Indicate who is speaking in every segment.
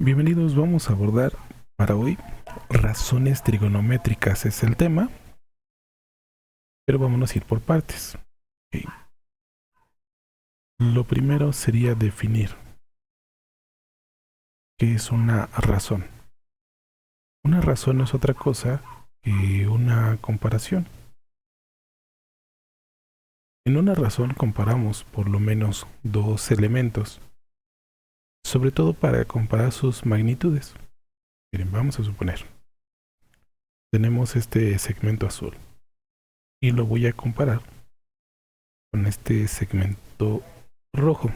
Speaker 1: Bienvenidos, vamos a abordar para hoy razones trigonométricas es el tema, pero vámonos a ir por partes. Ok. Lo primero sería definir qué es una razón. Una razón no es otra cosa que una comparación. En una razón comparamos por lo menos dos elementos, sobre todo para comparar sus magnitudes. Miren, vamos a suponer, tenemos este segmento azul y lo voy a comparar con este segmento rojo.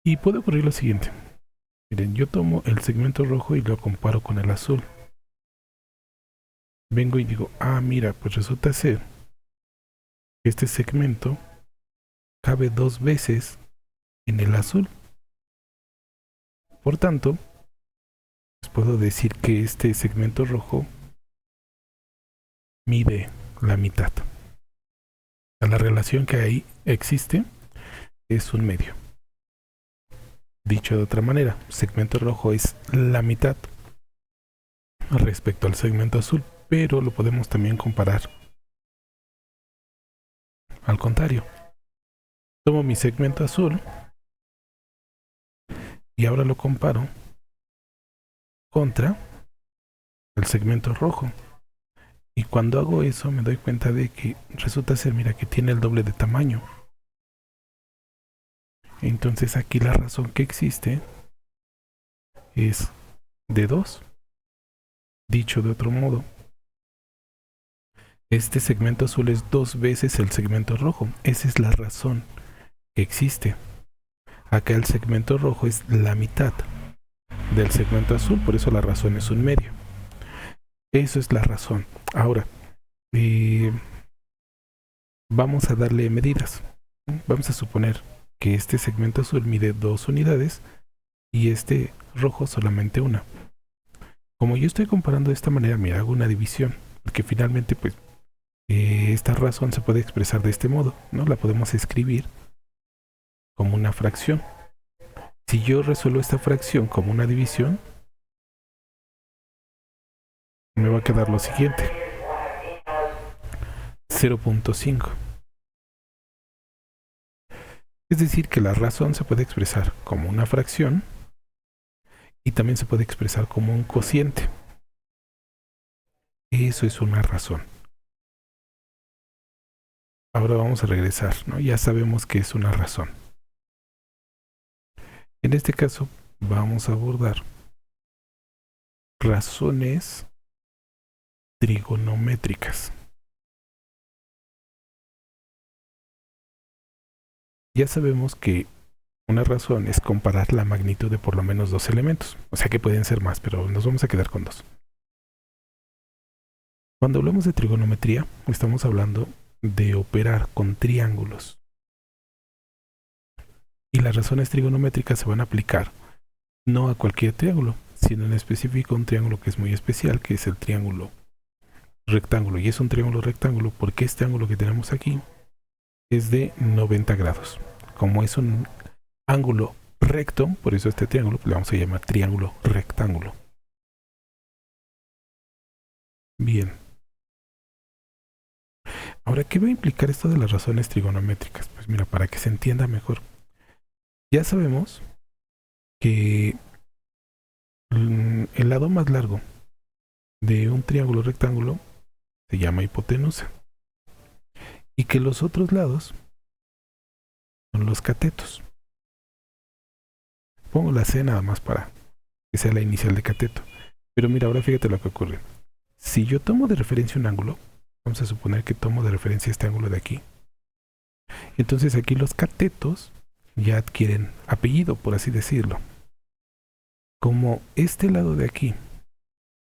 Speaker 1: Y puede ocurrir lo siguiente. Miren, yo tomo el segmento rojo y lo comparo con el azul. Vengo y digo, mira, pues resulta ser que este segmento cabe dos veces en el azul. Por tanto, pues puedo decir que este segmento rojo mide la mitad. La relación que ahí existe es un medio. Dicho de otra manera, segmento rojo es la mitad respecto al segmento azul, pero lo podemos también comparar al contrario. Tomo mi segmento azul y ahora lo comparo contra el segmento rojo. Y cuando hago eso me doy cuenta de que resulta ser, mira, que tiene el doble de tamaño. Entonces aquí la razón que existe es de 2. Dicho de otro modo, este segmento azul es dos veces el segmento rojo. Esa es la razón que existe. Acá el segmento rojo es la mitad del segmento azul, por eso la razón es un medio. Eso es la razón. Ahora, vamos a darle medidas. Vamos a suponer que este segmento azul mide 2 unidades y este rojo solamente una. Como yo estoy comparando de esta manera, mira, hago una división, porque finalmente pues esta razón se puede expresar de este modo, ¿no? La podemos escribir como una fracción. Si yo resuelvo esta fracción como una división, me va a quedar lo siguiente: 0.5. Es decir, que la razón se puede expresar como una fracción y también se puede expresar como un cociente. Eso es una razón. Ahora vamos a regresar, ¿no? Ya sabemos que es una razón. En este caso vamos a abordar razones trigonométricas. Ya sabemos que una razón es comparar la magnitud de por lo menos dos elementos. O sea que pueden ser más, pero nos vamos a quedar con dos. Cuando hablamos de trigonometría, estamos hablando de operar con triángulos. Y las razones trigonométricas se van a aplicar no a cualquier triángulo, sino en específico un triángulo que es muy especial, que es el triángulo rectángulo. Y es un triángulo rectángulo porque este ángulo que tenemos aquí es de 90 grados. Como es un ángulo recto, por eso este triángulo le vamos a llamar triángulo rectángulo. Bien. Ahora, ¿qué va a implicar esto de las razones trigonométricas? Pues mira, para que se entienda mejor. Ya sabemos que el lado más largo de un triángulo rectángulo se llama hipotenusa. Y que los otros lados son los catetos. Pongo la C nada más para que sea la inicial de cateto. Pero mira, ahora fíjate lo que ocurre. Si yo tomo de referencia un ángulo, vamos a suponer que tomo de referencia este ángulo de aquí. Entonces aquí los catetos ya adquieren apellido, por así decirlo. Como este lado de aquí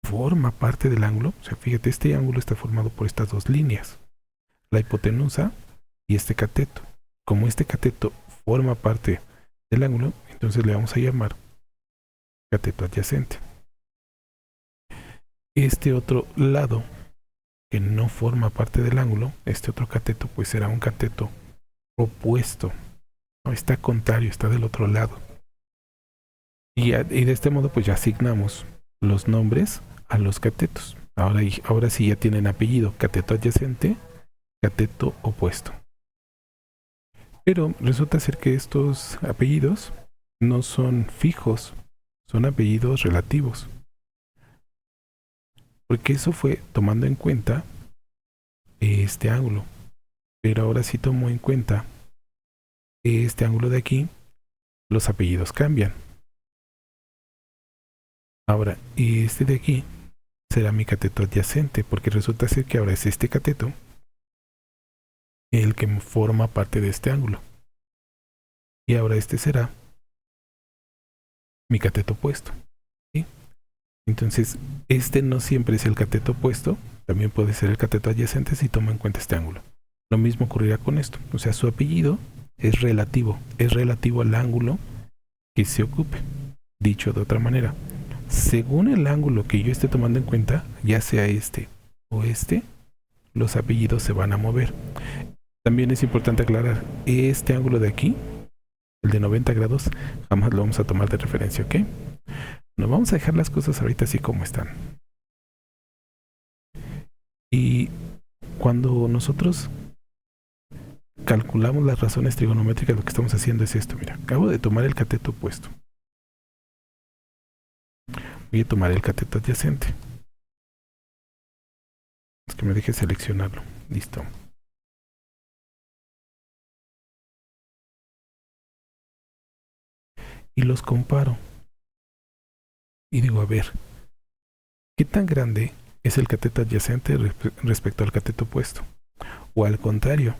Speaker 1: forma parte del ángulo, o sea, fíjate, este ángulo está formado por estas dos líneas, la hipotenusa y este cateto. Como este cateto forma parte del ángulo, entonces le vamos a llamar cateto adyacente. Este otro lado que no forma parte del ángulo, este otro cateto, pues será un cateto opuesto, no está contrario, está del otro lado. Y de este modo pues ya asignamos los nombres a los catetos. Ahora sí ya tienen apellido: cateto adyacente, cateto opuesto. Pero resulta ser que estos apellidos no son fijos, son apellidos relativos. Porque eso fue tomando en cuenta este ángulo. Pero ahora sí tomo en cuenta este ángulo de aquí, los apellidos cambian. Ahora, este de aquí será mi cateto adyacente, porque resulta ser que ahora es este cateto el que forma parte de este ángulo. Y ahora este será mi cateto opuesto. ¿Sí? Entonces, este no siempre es el cateto opuesto, también puede ser el cateto adyacente si tomo en cuenta este ángulo. Lo mismo ocurrirá con esto. O sea, su apellido es relativo al ángulo que se ocupe. Dicho de otra manera, según el ángulo que yo esté tomando en cuenta, ya sea este o este, los apellidos se van a mover. También es importante aclarar, este ángulo de aquí, el de 90 grados, jamás lo vamos a tomar de referencia, ¿ok? Nos vamos a dejar las cosas ahorita así como están. Y cuando nosotros calculamos las razones trigonométricas, lo que estamos haciendo es esto. Mira, acabo de tomar el cateto opuesto. Voy a tomar el cateto adyacente. Es que me deje seleccionarlo. Listo. Y los comparo. Y digo, a ver, ¿qué tan grande es el cateto adyacente respecto al cateto opuesto? O al contrario,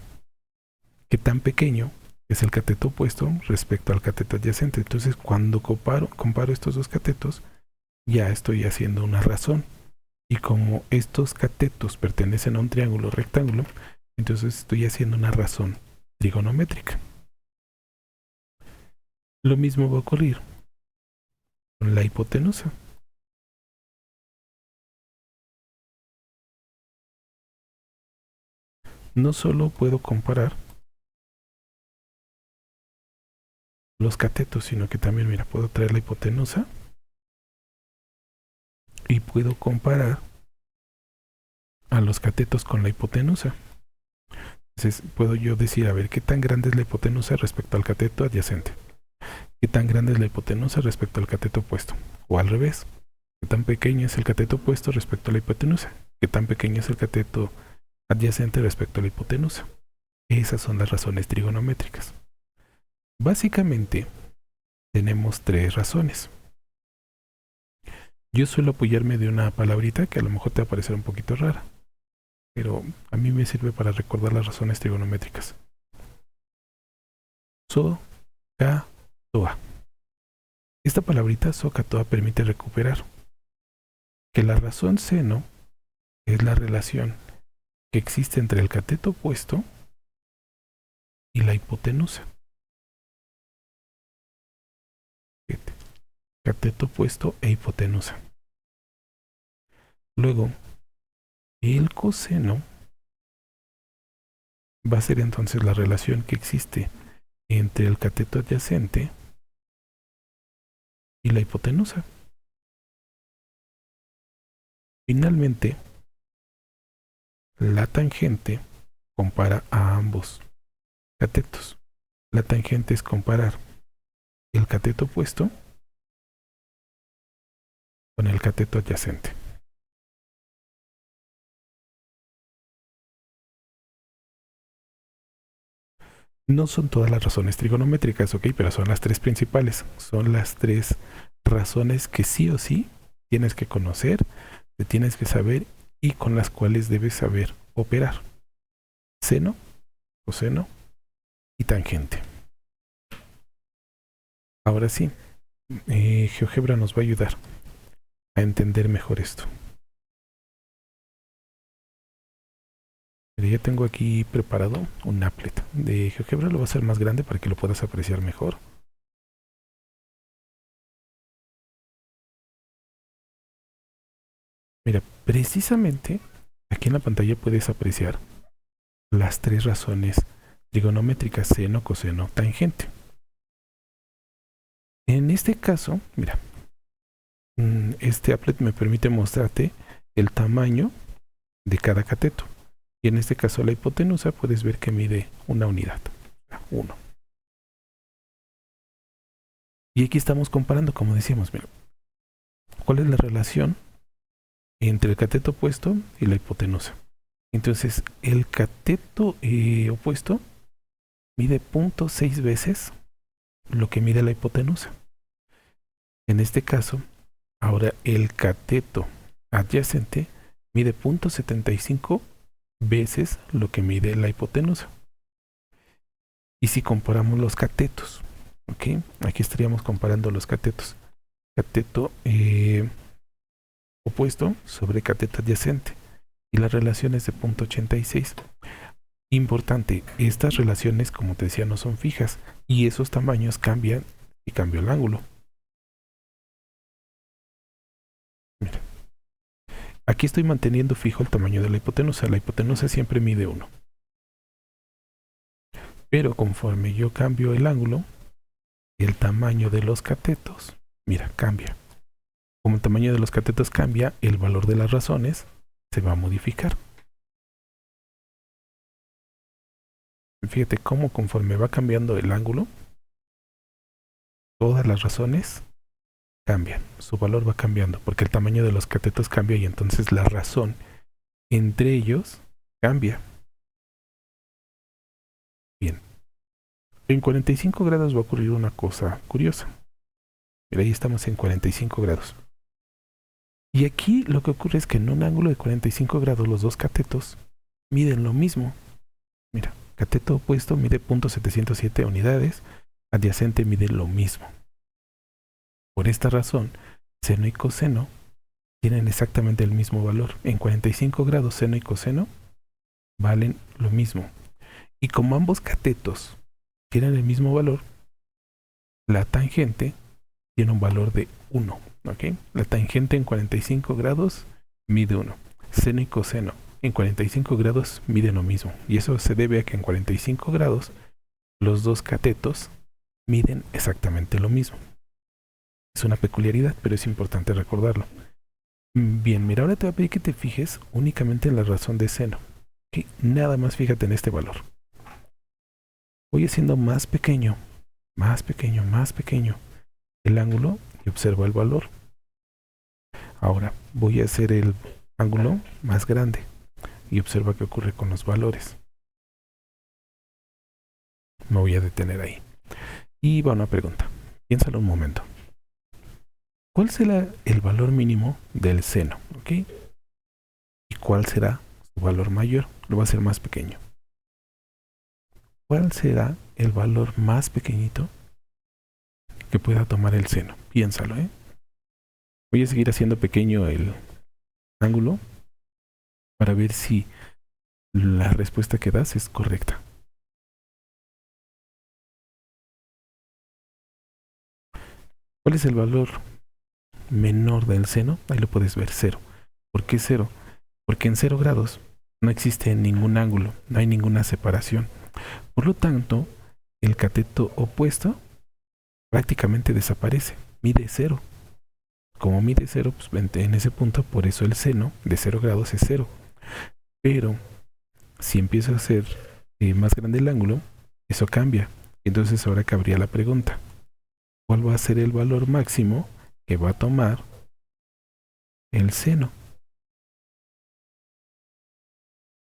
Speaker 1: ¿qué tan pequeño es el cateto opuesto respecto al cateto adyacente? Entonces, cuando comparo estos dos catetos, ya estoy haciendo una razón. Y como estos catetos pertenecen a un triángulo rectángulo, entonces estoy haciendo una razón trigonométrica. Lo mismo va a ocurrir con la hipotenusa. No solo puedo comparar los catetos, sino que también, mira, puedo traer la hipotenusa y puedo comparar a los catetos con la hipotenusa. Entonces puedo yo decir, a ver, ¿qué tan grande es la hipotenusa respecto al cateto adyacente? ¿Qué tan grande es la hipotenusa respecto al cateto opuesto? O al revés, ¿qué tan pequeño es el cateto opuesto respecto a la hipotenusa? ¿Qué tan pequeño es el cateto adyacente respecto a la hipotenusa? Esas son las razones trigonométricas. Básicamente, tenemos tres razones. Yo suelo apoyarme de una palabrita que a lo mejor te va a parecer un poquito rara, pero a mí me sirve para recordar las razones trigonométricas. SOHCAHTOA. Esta palabrita SOHCAHTOA permite recuperar que la razón seno es la relación que existe entre el cateto opuesto y la hipotenusa. Cateto opuesto e hipotenusa. Luego, el coseno va a ser entonces la relación que existe entre el cateto adyacente y la hipotenusa. Finalmente, la tangente compara a ambos catetos. La tangente es comparar el cateto opuesto con el cateto adyacente. No son todas las razones trigonométricas, ok, pero son las tres principales. Son las tres razones que sí o sí tienes que conocer, te tienes que saber y con las cuales debes saber operar. Seno, coseno y tangente. Ahora sí, GeoGebra nos va a ayudar a entender mejor esto. Ya tengo aquí preparado un applet de GeoGebra, lo voy a hacer más grande para que lo puedas apreciar mejor. Mira, precisamente aquí en la pantalla puedes apreciar las tres razones trigonométricas: seno, coseno, tangente. En este caso, mira, este applet me permite mostrarte el tamaño de cada cateto. Y en este caso la hipotenusa puedes ver que mide una unidad, 1. Y aquí estamos comparando, como decíamos, mira, ¿cuál es la relación entre el cateto opuesto y la hipotenusa? Entonces, el cateto opuesto mide 0.6 veces lo que mide la hipotenusa. En este caso, ahora el cateto adyacente mide 0.75 veces lo que mide la hipotenusa. Y si comparamos los catetos, ¿ok? Aquí estaríamos comparando los catetos. Cateto opuesto sobre cateto adyacente. Y la relación es de 0.86. Importante, estas relaciones, como te decía, no son fijas. Y esos tamaños cambian y cambia el ángulo. Mira. Aquí estoy manteniendo fijo el tamaño de la hipotenusa. La hipotenusa siempre mide 1. Pero conforme yo cambio el ángulo, el tamaño de los catetos, mira, cambia. Como el tamaño de los catetos cambia, el valor de las razones se va a modificar. Fíjate cómo conforme va cambiando el ángulo, todas las razones cambian. Su valor va cambiando porque el tamaño de los catetos cambia y entonces la razón entre ellos cambia. Bien. En 45 grados va a ocurrir una cosa curiosa. Mira, ahí estamos en 45 grados. Y aquí lo que ocurre es que en un ángulo de 45 grados los dos catetos miden lo mismo. Mira, cateto opuesto mide 0.707 unidades, adyacente mide lo mismo. Por esta razón, seno y coseno tienen exactamente el mismo valor. En 45 grados seno y coseno valen lo mismo. Y como ambos catetos tienen el mismo valor, la tangente tiene un valor de 1. ¿Okay? La tangente en 45 grados mide 1. Seno y coseno en 45 grados miden lo mismo. Y eso se debe a que en 45 grados los dos catetos miden exactamente lo mismo. Es una peculiaridad, pero es importante recordarlo. Bien, mira, ahora te voy a pedir que te fijes únicamente en la razón de seno. ¿Okay? Nada más fíjate en este valor. Voy haciendo más pequeño, más pequeño, más pequeño el ángulo y observa el valor. Ahora voy a hacer el ángulo más grande y observa qué ocurre con los valores. Me voy a detener ahí. Y va una pregunta. Piénsalo un momento. ¿Cuál será el valor mínimo del seno? ¿Ok? ¿Y cuál será su valor mayor? Lo va a hacer más pequeño. ¿Cuál será el valor más pequeñito que pueda tomar el seno? Piénsalo, ¿eh? Voy a seguir haciendo pequeño el ángulo para ver si la respuesta que das es correcta. ¿Cuál es el valor menor del seno? Ahí lo puedes ver, 0. ¿Por qué 0? Porque en 0 grados no existe ningún ángulo, no hay ninguna separación. Por lo tanto, el cateto opuesto prácticamente desaparece, mide 0. Como mide 0, pues en ese punto, por eso el seno de 0 grados es 0. Pero si empiezo a hacer más grande el ángulo, eso cambia. Entonces ahora cabría la pregunta: ¿cuál va a ser el valor máximo que va a tomar el seno?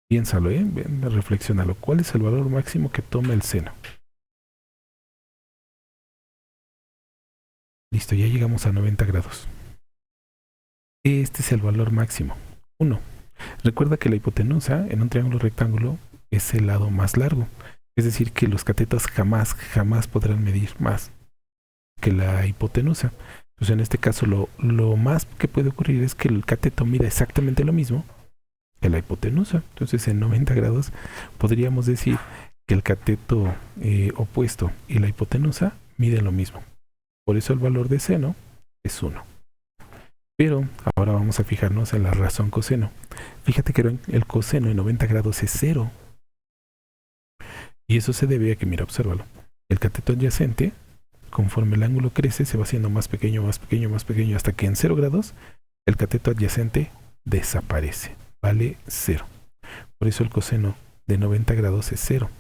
Speaker 1: Piénsalo, reflexiónalo. ¿Cuál es el valor máximo que toma el seno? Listo, ya llegamos a 90 grados. Este es el valor máximo, 1. Recuerda que la hipotenusa en un triángulo rectángulo es el lado más largo. Es decir, que los catetos jamás podrán medir más que la hipotenusa. Entonces, en este caso, lo más que puede ocurrir es que el cateto mida exactamente lo mismo que la hipotenusa. Entonces, en 90 grados podríamos decir que el cateto opuesto y la hipotenusa miden lo mismo. Por eso el valor de seno es 1. Pero ahora vamos a fijarnos en la razón coseno. Fíjate que el coseno en 90 grados es 0. Y eso se debe a que, mira, obsérvalo. El cateto adyacente Conforme el ángulo crece, se va haciendo más pequeño, más pequeño, más pequeño, hasta que en 0 grados el cateto adyacente desaparece. Vale 0. Por eso el coseno de 90 grados es 0.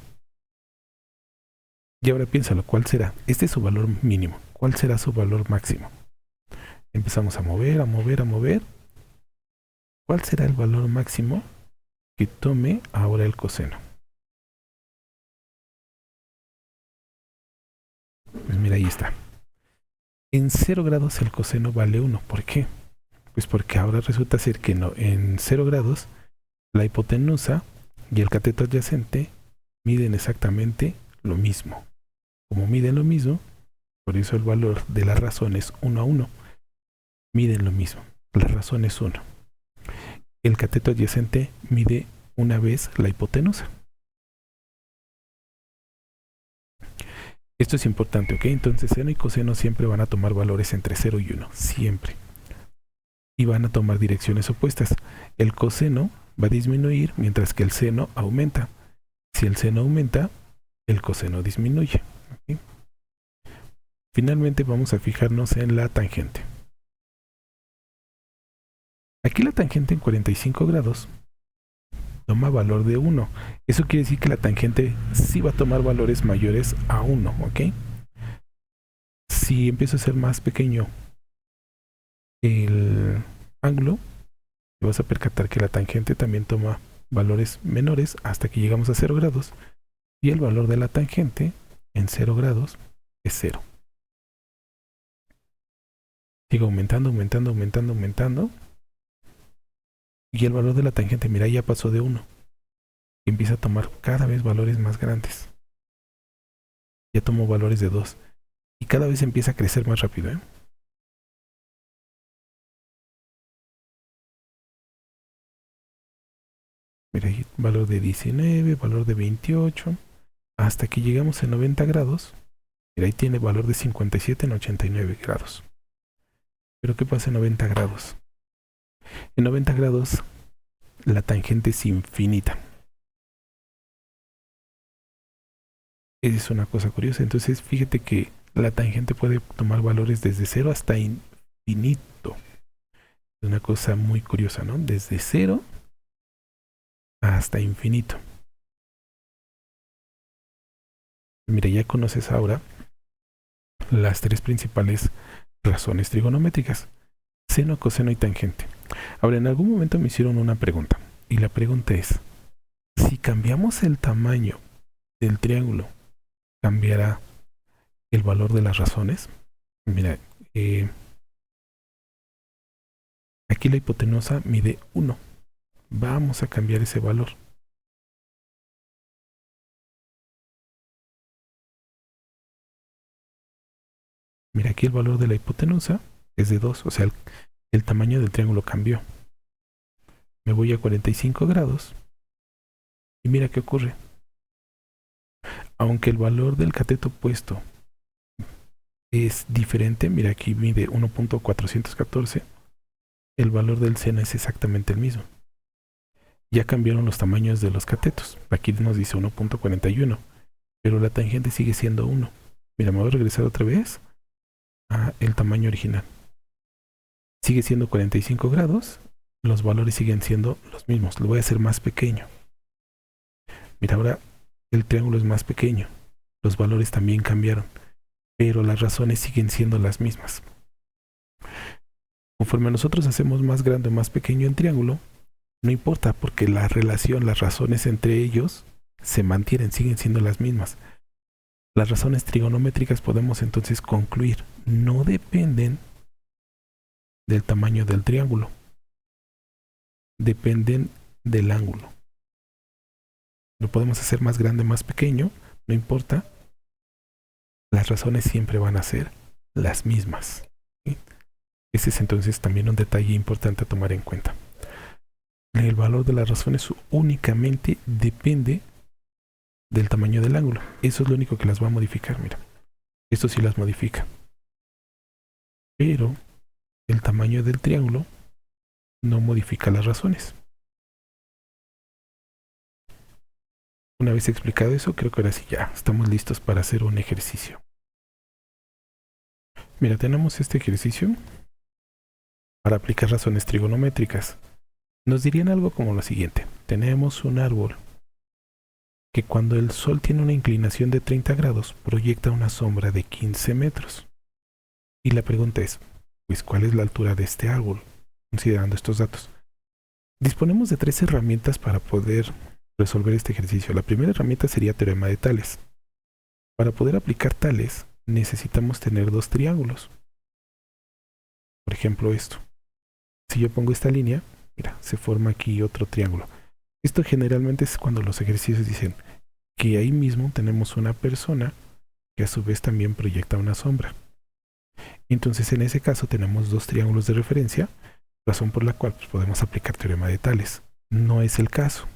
Speaker 1: Y ahora piénsalo, ¿cuál será? Este es su valor mínimo. ¿Cuál será su valor máximo? Empezamos a mover, a mover, a mover. ¿Cuál será el valor máximo que tome ahora el coseno? Pues mira, ahí está. En 0 grados el coseno vale 1. ¿Por qué? Pues porque ahora resulta ser que no, en 0 grados la hipotenusa y el cateto adyacente miden exactamente lo mismo. Como miden lo mismo, por eso el valor de la razón es 1 a 1. Miden lo mismo. La razón es 1. El cateto adyacente mide una vez la hipotenusa. Esto es importante, ¿ok? Entonces seno y coseno siempre van a tomar valores entre 0 y 1. Siempre. Y van a tomar direcciones opuestas. El coseno va a disminuir mientras que el seno aumenta. Si el seno aumenta, el coseno disminuye. ¿Okay? Finalmente vamos a fijarnos en la tangente. Aquí la tangente en 45 grados toma valor de 1. Eso quiere decir que la tangente sí va a tomar valores mayores a 1, ¿ok? Si empiezo a ser más pequeño el ángulo, te vas a percatar que la tangente también toma valores menores hasta que llegamos a 0 grados. Y el valor de la tangente en 0 grados es 0. Sigue aumentando, aumentando, aumentando, aumentando. Y el valor de la tangente, mira, ya pasó de 1. Y empieza a tomar cada vez valores más grandes. Ya tomó valores de 2. Y cada vez empieza a crecer más rápido, ¿eh? Mira, ahí valor de 19, valor de 28. Hasta que llegamos a 90 grados. Mira, ahí tiene valor de 57 en 89 grados. Pero ¿qué pasa en 90 grados? En 90 grados la tangente es infinita. Es una cosa curiosa. Entonces fíjate que la tangente puede tomar valores desde 0 hasta infinito. Es una cosa muy curiosa, ¿no? Desde 0 hasta infinito. Mira, ya conoces ahora las tres principales razones trigonométricas: seno, coseno y tangente. Ahora, en algún momento me hicieron una pregunta. Y la pregunta es, si cambiamos el tamaño del triángulo, ¿cambiará el valor de las razones? Mira, aquí la hipotenusa mide 1. Vamos a cambiar ese valor. Mira, aquí el valor de la hipotenusa es de 2. O sea, el tamaño del triángulo cambió. Me voy a 45 grados. Y mira qué ocurre. Aunque el valor del cateto opuesto es diferente, mira, aquí mide 1.414, el valor del seno es exactamente el mismo. Ya cambiaron los tamaños de los catetos. Aquí nos dice 1.41, pero la tangente sigue siendo 1. Mira, me voy a regresar otra vez a el tamaño original. Sigue siendo 45 grados, los valores siguen siendo los mismos. Lo voy a hacer más pequeño. Mira, ahora el triángulo es más pequeño. Los valores también cambiaron, pero las razones siguen siendo las mismas. Conforme nosotros hacemos más grande o más pequeño el triángulo, no importa, porque la relación, las razones entre ellos se mantienen, siguen siendo las mismas. Las razones trigonométricas podemos entonces concluir, no dependen del tamaño del triángulo, dependen del ángulo. Lo podemos hacer más grande, más pequeño, no importa. Las razones siempre van a ser las mismas. ¿Sí? Ese es entonces también un detalle importante a tomar en cuenta. El valor de las razones únicamente depende del tamaño del ángulo. Eso es lo único que las va a modificar, mira. Esto sí las modifica. Pero el tamaño del triángulo no modifica las razones. Una vez explicado eso, creo que ahora sí ya estamos listos para hacer un ejercicio. Mira, tenemos este ejercicio para aplicar razones trigonométricas. Nos dirían algo como lo siguiente. Tenemos un árbol que cuando el sol tiene una inclinación de 30 grados proyecta una sombra de 15 metros. Y la pregunta es, pues, ¿cuál es la altura de este árbol? Considerando estos datos. Disponemos de 3 herramientas para poder resolver este ejercicio. La primera herramienta sería teorema de Tales. Para poder aplicar Tales, necesitamos tener 2 triángulos. Por ejemplo, esto. Si yo pongo esta línea, mira, se forma aquí otro triángulo. Esto generalmente es cuando los ejercicios dicen que ahí mismo tenemos una persona que a su vez también proyecta una sombra. Entonces en ese caso tenemos 2 triángulos de referencia, razón por la cual pues, podemos aplicar teorema de Tales. No es el caso.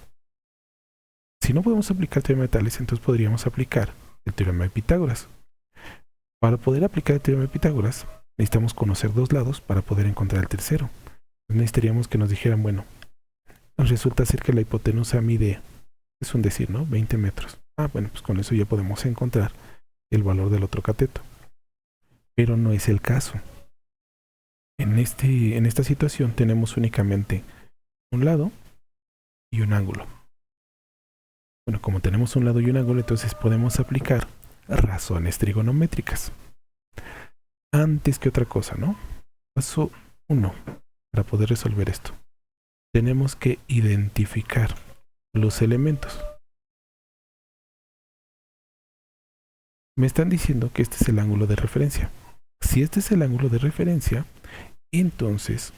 Speaker 1: Si no podemos aplicar teorema de Tales, entonces podríamos aplicar el teorema de Pitágoras. Para poder aplicar el teorema de Pitágoras, necesitamos conocer 2 lados para poder encontrar el tercero. Necesitaríamos que nos dijeran, bueno, resulta ser que la hipotenusa mide, es un decir, ¿no? 20 metros. Ah, bueno, pues con eso ya podemos encontrar el valor del otro cateto. Pero no es el caso. En esta situación tenemos únicamente un lado y un ángulo. Bueno, como tenemos un lado y un ángulo, entonces podemos aplicar razones trigonométricas. Antes que otra cosa, ¿no? Paso 1, para poder resolver esto. Tenemos que identificar los elementos. Me están diciendo que este es el ángulo de referencia. Si este es el ángulo de referencia, entonces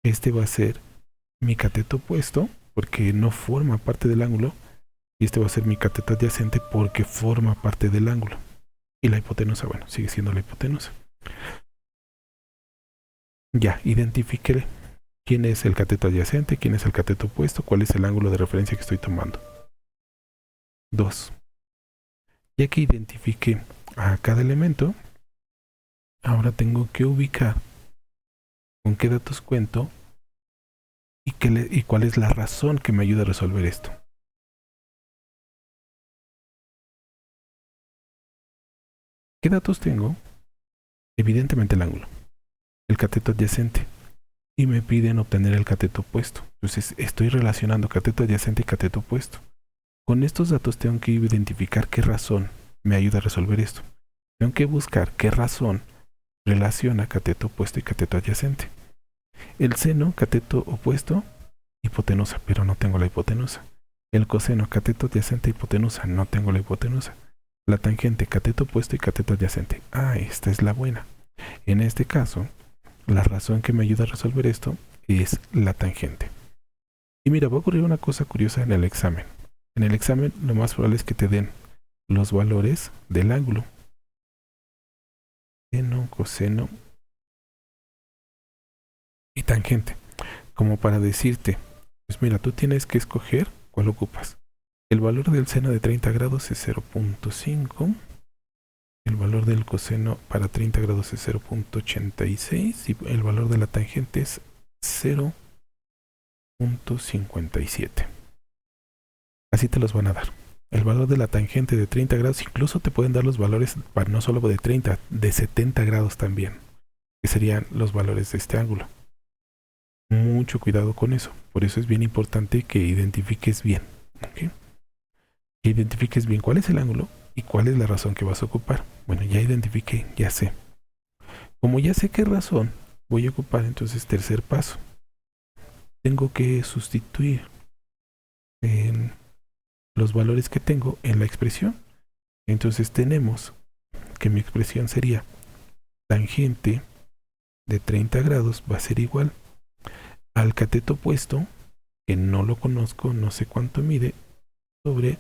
Speaker 1: este va a ser mi cateto opuesto, porque no forma parte del ángulo, y este va a ser mi cateto adyacente porque forma parte del ángulo. Y la hipotenusa, bueno, sigue siendo la hipotenusa. Ya, identifiqué quién es el cateto adyacente, quién es el cateto opuesto, cuál es el ángulo de referencia que estoy tomando. 2. Ya que identifiqué a cada elemento, ahora tengo que ubicar con qué datos cuento y cuál es la razón que me ayuda a resolver esto. ¿Qué datos tengo? Evidentemente el ángulo, el cateto adyacente, y me piden obtener el cateto opuesto. Entonces estoy relacionando cateto adyacente y cateto opuesto. Con estos datos tengo que identificar qué razón me ayuda a resolver esto. Tengo que buscar qué razón relaciona cateto opuesto y cateto adyacente. El seno, cateto opuesto, hipotenusa, pero no tengo la hipotenusa. El coseno, cateto adyacente, hipotenusa, no tengo la hipotenusa. La tangente, cateto opuesto y cateto adyacente. Ah, esta es la buena. En este caso, la razón que me ayuda a resolver esto es la tangente. Y mira, va a ocurrir una cosa curiosa en el examen. En el examen lo más probable es que te den los valores del ángulo. Seno, coseno y tangente. Como para decirte, pues mira, tú tienes que escoger cuál ocupas. El valor del seno de 30 grados es 0.5. El valor del coseno para 30 grados es 0.86 y el valor de la tangente es 0.57. Así te los van a dar. El valor de la tangente de 30 grados, incluso te pueden dar los valores para no solo de 30, de 70 grados también, que serían los valores de este ángulo. Mucho cuidado con eso. Por eso es bien importante que identifiques bien. ¿Okay? Que identifiques bien cuál es el ángulo y cuál es la razón que vas a ocupar. Bueno, ya identifiqué, ya sé. Como ya sé qué razón voy a ocupar, entonces tercer paso. Tengo que sustituir en los valores que tengo en la expresión. Entonces tenemos que mi expresión sería tangente de 30 grados va a ser igual al cateto opuesto, que no lo conozco, no sé cuánto mide, sobre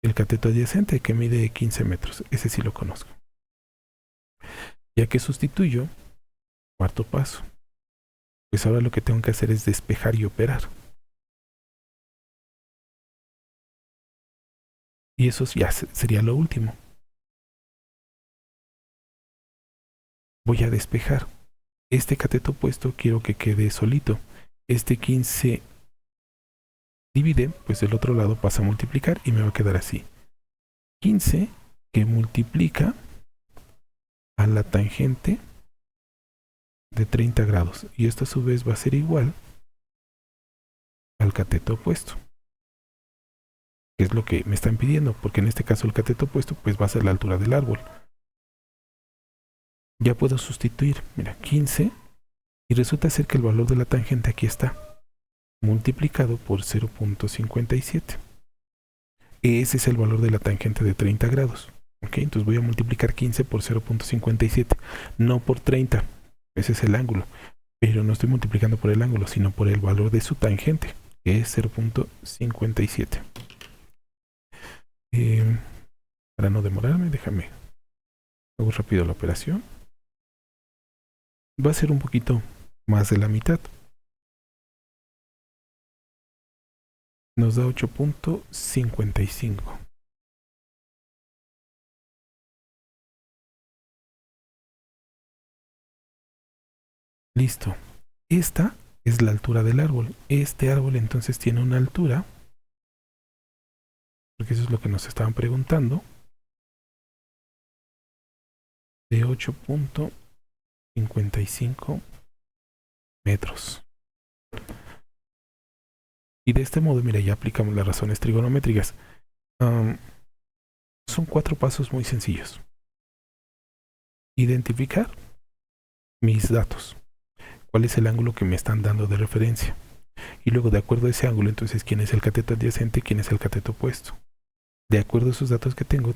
Speaker 1: el cateto adyacente, que mide 15 metros. Ese sí lo conozco. Ya que sustituyo, cuarto paso. Pues ahora lo que tengo que hacer es despejar y operar. Y eso ya sería lo último. Voy a despejar. Este cateto opuesto quiero que quede solito. Este 15 divide, pues del otro lado pasa a multiplicar y me va a quedar así. 15 que multiplica a la tangente de 30 grados. Y esto a su vez va a ser igual al cateto opuesto. Que es lo que me están pidiendo, porque en este caso el cateto opuesto pues va a ser la altura del árbol. Ya puedo sustituir, mira, 15, y resulta ser que el valor de la tangente aquí está, multiplicado por 0.57. Ese es el valor de la tangente de 30 grados. ¿Ok? Entonces voy a multiplicar 15 por 0.57, no por 30. Ese es el ángulo. Pero no estoy multiplicando por el ángulo, sino por el valor de su tangente, que es 0.57. Para no demorarme, déjame. Hago rápido la operación. Va a ser un poquito más de la mitad. Nos da 8.55. Listo. Esta es la altura del árbol. Este árbol entonces tiene una altura, porque eso es lo que nos estaban preguntando, de 8.55 metros. Y de este modo, mira, ya aplicamos las razones trigonométricas. Son 4 pasos muy sencillos. Identificar mis datos. ¿Cuál es el ángulo que me están dando de referencia? Y luego, de acuerdo a ese ángulo, entonces, ¿quién es el cateto adyacente y quién es el cateto opuesto? De acuerdo a esos datos que tengo,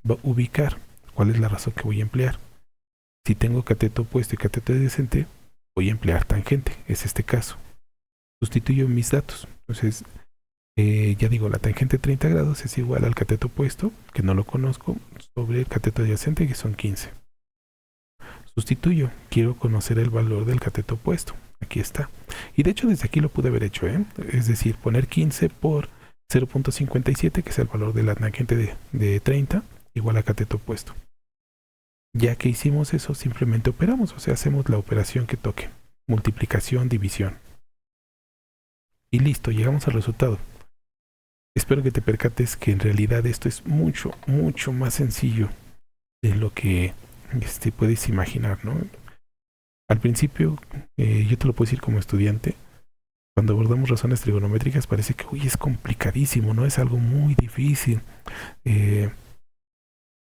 Speaker 1: va a ubicar cuál es la razón que voy a emplear. Si tengo cateto opuesto y cateto adyacente, voy a emplear tangente. Es este caso. Sustituyo mis datos. Entonces, ya digo, la tangente de 30 grados es igual al cateto opuesto, que no lo conozco, sobre el cateto adyacente, que son 15. Sustituyo. Quiero conocer el valor del cateto opuesto. Aquí está. Y de hecho, desde aquí lo pude haber hecho, Es decir, poner 15 por 0.57, que es el valor de la tangente de 30, igual a cateto opuesto. Ya que hicimos eso, simplemente operamos, o sea, hacemos la operación que toque. Multiplicación, división. Y listo, llegamos al resultado. Espero que te percates que en realidad esto es mucho, mucho más sencillo de lo que puedes imaginar, ¿no? Al principio, yo te lo puedo decir como estudiante, cuando abordamos razones trigonométricas parece que, uy, es complicadísimo, ¿no? Es algo muy difícil.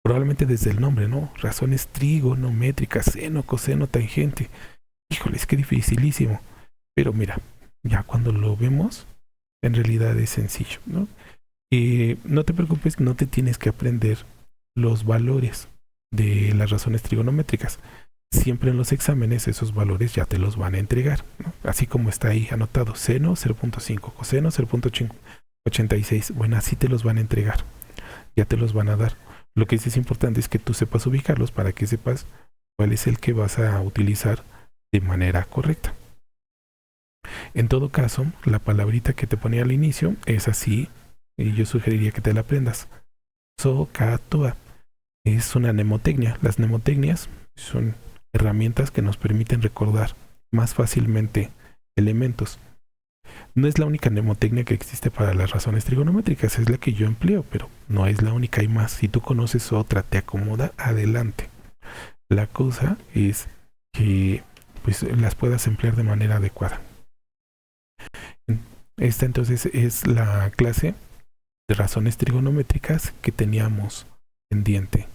Speaker 1: Probablemente desde el nombre, ¿no? Razones trigonométricas, seno, coseno, tangente. Híjole, es que dificilísimo. Pero mira, ya cuando lo vemos, en realidad es sencillo, ¿no? No te preocupes, no te tienes que aprender los valores de las razones trigonométricas. Siempre en los exámenes esos valores ya te los van a entregar, ¿no? Así como está ahí anotado, seno 0.5, coseno 0.86. Bueno, así te los van a entregar. Ya te los van a dar. Lo que sí es importante es que tú sepas ubicarlos para que sepas cuál es el que vas a utilizar de manera correcta. En todo caso, la palabrita que te ponía al inicio es así, y yo sugeriría que te la aprendas. SOHCAHTOA. Es una mnemotecnia. Las mnemotecnias son herramientas que nos permiten recordar más fácilmente elementos. No es la única mnemotecnia que existe para las razones trigonométricas, es la que yo empleo, pero no es la única, hay más. Si tú conoces otra, te acomoda, adelante. La cosa es que pues las puedas emplear de manera adecuada. Esta entonces es la clase de razones trigonométricas que teníamos pendiente